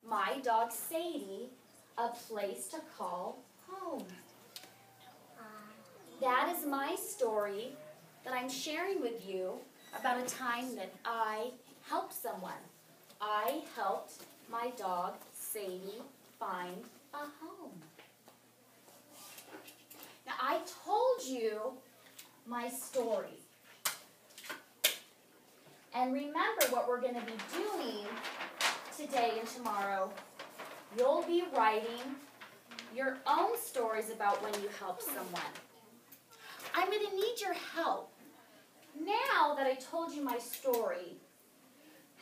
my dog Sadie a place to call home. That is my story that I'm sharing with you about a time that I helped someone. I helped my dog Sadie find a home. Now, I told you my story. And remember what we're going to be doing today and tomorrow. You'll be writing your own stories about when you helped someone. I'm going to need your help. Now that I told you my story,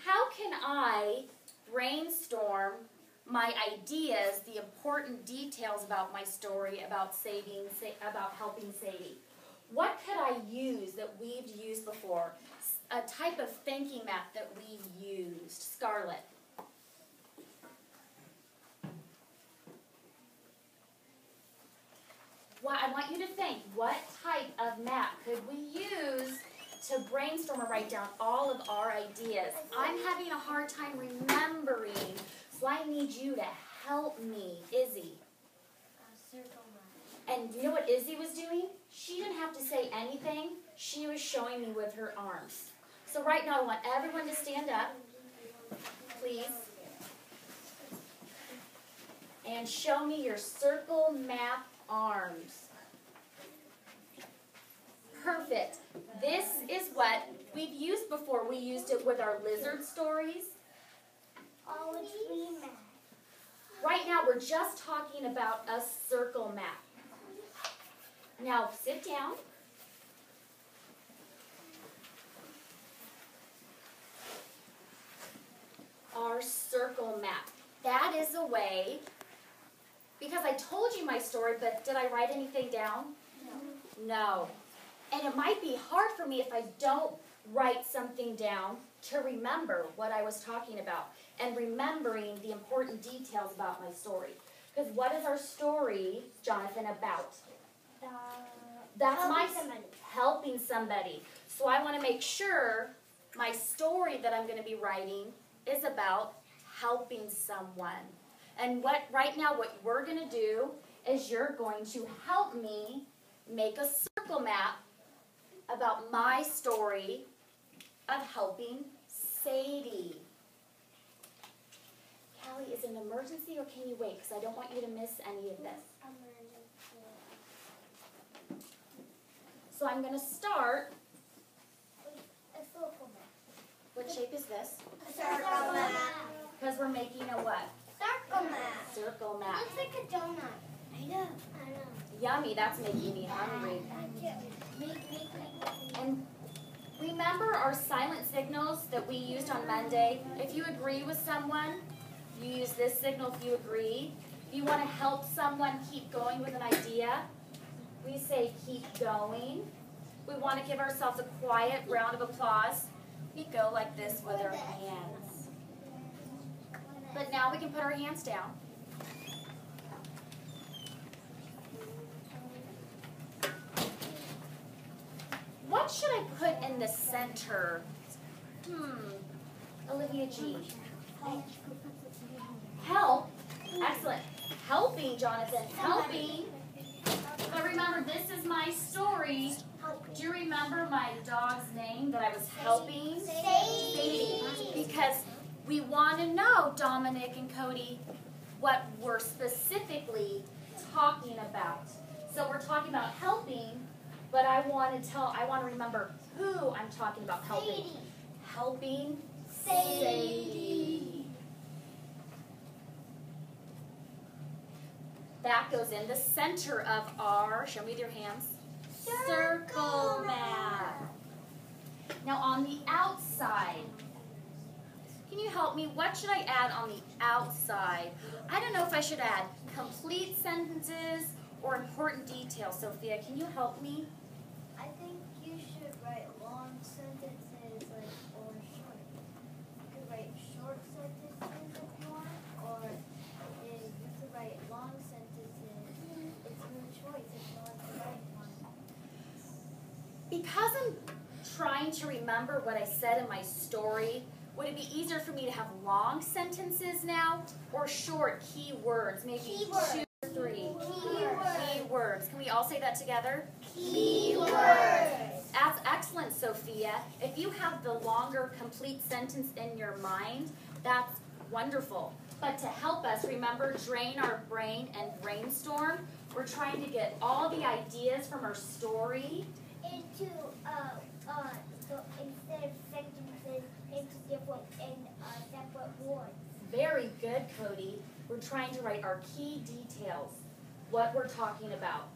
how can I brainstorm my ideas, the important details about my story about helping Sadie? What could I use that we've used before? A type of thinking map that we've used. Scarlett. Well, I want you to think, what type of map could we use to brainstorm or write down all of our ideas? I'm having a hard time remembering, so I need you to help me. Izzy. Circle map. And you know what Izzy was doing? She didn't have to say anything. She was showing me with her arms. So right now I want everyone to stand up, please. And show me your circle map arms. Perfect. This is what we've used before. We used it with our lizard stories. Oh, it's tree map. Right now we're just talking about a circle map. Now sit down. Our circle map. That is a way, because I told you my story, but did I write anything down? No. And it might be hard for me if I don't write something down to remember what I was talking about and remembering the important details about my story. Because what is our story, Jonathan, about? That's helping somebody. So I want to make sure my story that I'm going to be writing is about helping someone. And right now what we're going to do is you're going to help me make a circle map about my story of helping Sadie. Callie, is it an emergency or can you wait? Because I don't want you to miss any of this. So I'm going to start. A circle map. What shape is this? A circle map. Because we're making a what? Circle map. Circle map. Looks like a donut. I know. Yummy, that's making me hungry. And remember our silent signals that we used on Monday? If you agree with someone, you use this signal if you agree. If you want to help someone keep going with an idea, we say keep going. We want to give ourselves a quiet round of applause. We go like this with our hands. But now we can put our hands down. What should I put in the center? Olivia G. Help. Excellent. Helping, Jonathan. Helping. But remember, this is my story. Do you remember my dog's name that I was helping? Sadie. Because we want to know, Dominic and Cody, what we're specifically talking about. So we're talking about helping, but I want to remember who I'm talking about helping. Sadie. Helping Sadie. That goes in the center of our, show me with your hands, circle map. Now on the outside, can you help me? What should I add on the outside? I don't know if I should add complete sentences or important details. Sophia, can you help me? I think you should write long sentences or short. You could write short sentences if you want, or you could write long sentences. It's your choice if you want to write one. Because I'm trying to remember what I said in my story, Would it be easier for me to have long sentences now or short keywords? Maybe Keywords. 2 or 3. Keywords. Keywords. Can we all say that together? Keywords. That's excellent, Sophia. If you have the longer, complete sentence in your mind, that's wonderful. But to help us, remember, drain our brain and brainstorm, we're trying to get all the ideas from our story Into so instead of sentences into different separate words. Very good, Cody. We're trying to write our key details, what we're talking about.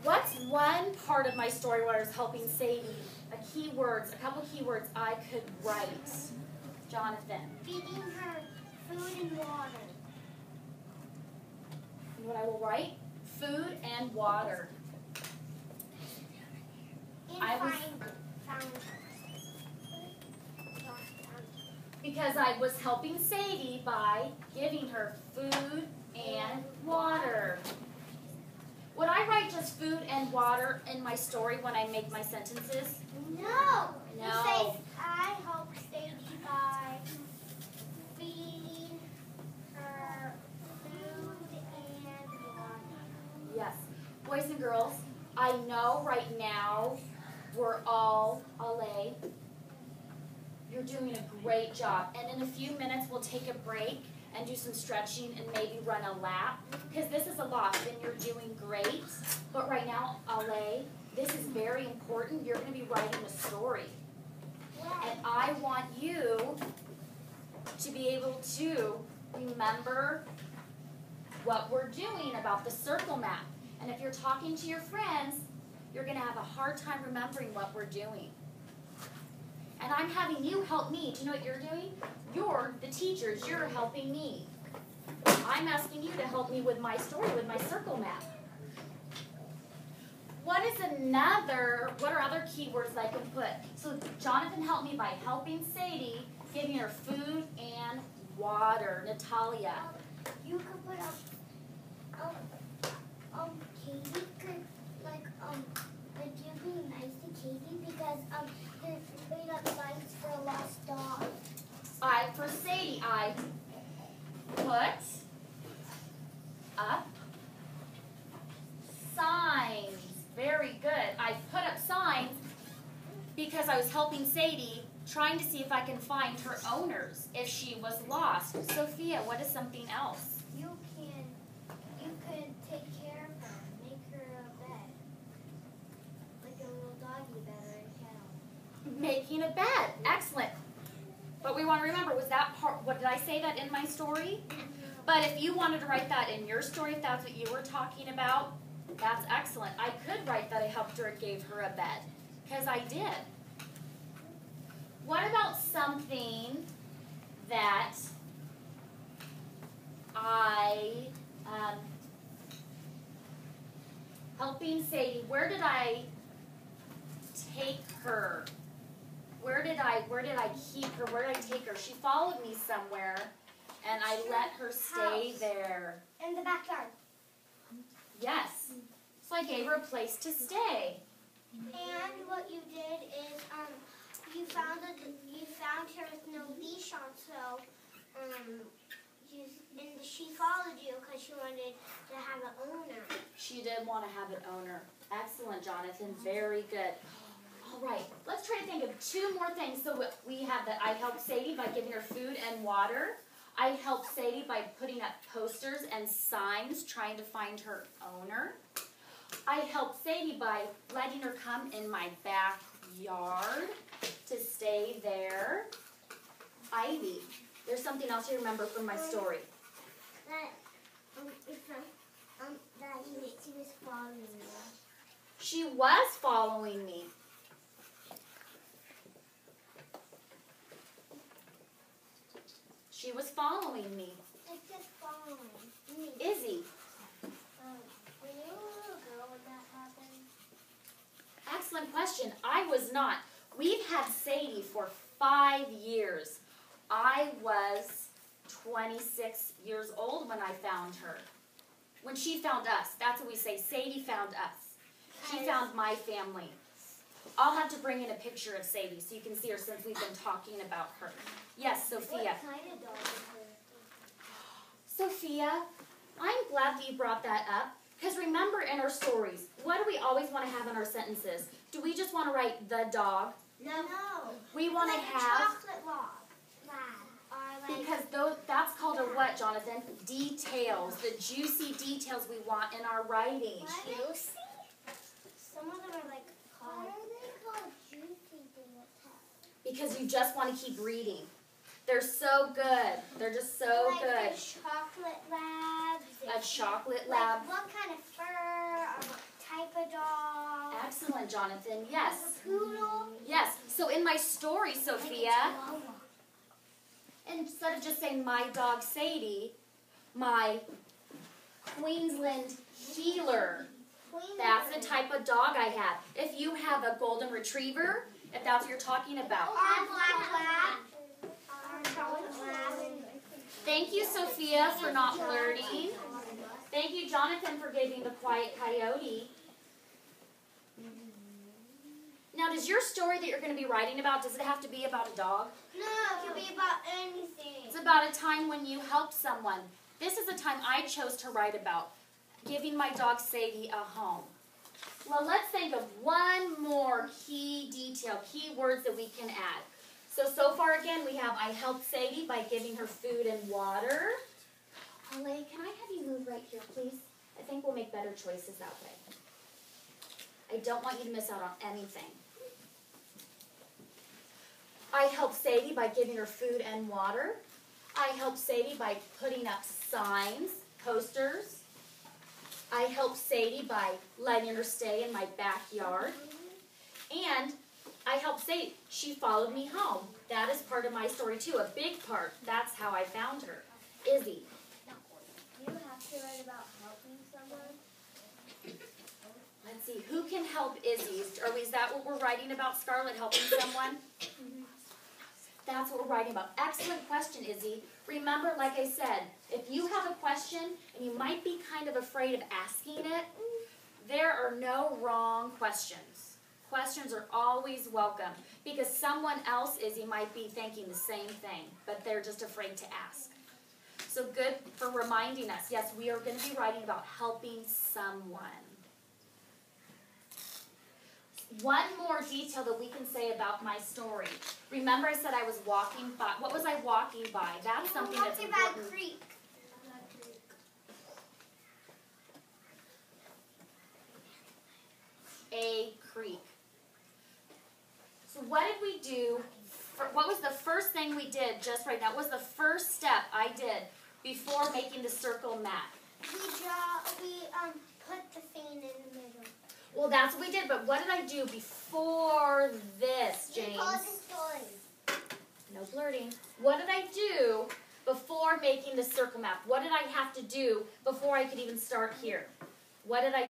What's one part of my story where I was helping Sadie, a couple keywords I could write? Jonathan. Feeding her food and water. And what I will write? Food and water. And Because I was helping Sadie by giving her food and water. Would I write just food and water in my story when I make my sentences? No. No. It says, I helped Sadie by feeding her food and water. Yes. Boys and girls, I know right now we're all LA. You're doing a great job. And in a few minutes, we'll take a break and do some stretching and maybe run a lap. Because this is a lot, and you're doing great. But right now, LA, this is very important. You're going to be writing a story. And I want you to be able to remember what we're doing about the circle map. And if you're talking to your friends, you're going to have a hard time remembering what we're doing. And I'm having you help me. Do you know what you're doing? You're the teachers. You're helping me. I'm asking you to help me with my story, with my circle map. What are other keywords I can put? So Jonathan helped me by helping Sadie, giving her food and water. Natalia. You could put Katie could you're being nice to Katie because they got signs for a lost dog. For Sadie, I put up signs. Very good. I put up signs because I was helping Sadie, trying to see if I can find her owners if she was lost. Sophia, what is something else? You could take care of her, make her a bed, like a little doggy bed or a kennel. Making a bed. Excellent. But we want to remember, was that part, what did I say that in my story? But if you wanted to write that in your story, if that's what you were talking about, that's excellent. I could write that I helped her and gave her a bed, because I did. What about something that I, helping Sadie, where did I take her? Where did I keep her? Where did I take her? She followed me somewhere, and I let her stay there. In the backyard. Yes. So I gave her a place to stay. And what you did is you found her with no leash on, so and she followed you because she wanted to have an owner. She did want to have an owner. Excellent, Jonathan. Very good. All right, let's try to think of 2 more things. So we have that I helped Sadie by giving her food and water. I helped Sadie by putting up posters and signs trying to find her owner. I helped Sadie by letting her come in my backyard to stay there. Ivy, there's something else you remember from my story. That she was following me. She was following me. She was following me. It's just following me. Izzy. Were you a little girl when that happened? Excellent question. I was not. We've had Sadie for 5 years. I was 26 years old when I found her. When she found us. That's what we say. Sadie found us. She found my family. I'll have to bring in a picture of Sadie so you can see her since we've been talking about her. Yes, Sophia. What kind of dog is her? Sophia, I'm glad that you brought that up. Because remember in our stories, what do we always want to have in our sentences? Do we just want to write the dog? No. We want to like have... a chocolate lab. Or like Because that's called a what, Jonathan? Details. The juicy details we want in our writing. juicy? Some of them are like called... Why are they called juicy details? Because you just want to keep reading. They're so good. They're just so like good. A chocolate lab. A chocolate lab. Like what kind of fur or what type of dog? Excellent, Jonathan. Yes. A poodle? Yes. So in my story, Sophia, instead of just saying my dog Sadie, my Queensland healer. That's the type of dog I have. If you have a golden retriever, if that's what you're talking about. Our black lab. Thank you, Sophia, for not flirting. Thank you, Jonathan, for giving the quiet coyote. Now, does your story that you're going to be writing about, does it have to be about a dog? No, it can be about anything. It's about a time when you helped someone. This is a time I chose to write about, giving my dog Sadie a home. Well, let's think of one more key detail, key words that we can add. So far again, we have I helped Sadie by giving her food and water. Olay, can I have you move right here, please? I think we'll make better choices that way. I don't want you to miss out on anything. I helped Sadie by giving her food and water. I helped Sadie by putting up signs, posters. I helped Sadie by letting her stay in my backyard. And I helped Sadie. She followed me home. That is part of my story too, a big part. That's how I found her. Izzy. You have to write about helping someone. Let's see, who can help Izzy? Is that what we're writing about, Scarlett, helping someone? That's what we're writing about. Excellent question, Izzy. Remember, like I said, if you have a question and you might be kind of afraid of asking it, there are no wrong questions. Questions are always welcome because someone else, Izzy, might be thinking the same thing, but they're just afraid to ask. So good for reminding us. Yes, we are going to be writing about helping someone. One more detail that we can say about my story. Remember I said I was walking by. What was I walking by? That's something that's important. By a creek. A creek. So what did we do? What was the first thing we did just right now? What was the first step I did before making the circle map? We put the thing in the middle. Well, that's what we did, but what did I do before this, James? We told the story. No blurting. What did I do before making the circle map? What did I have to do before I could even start here? What did I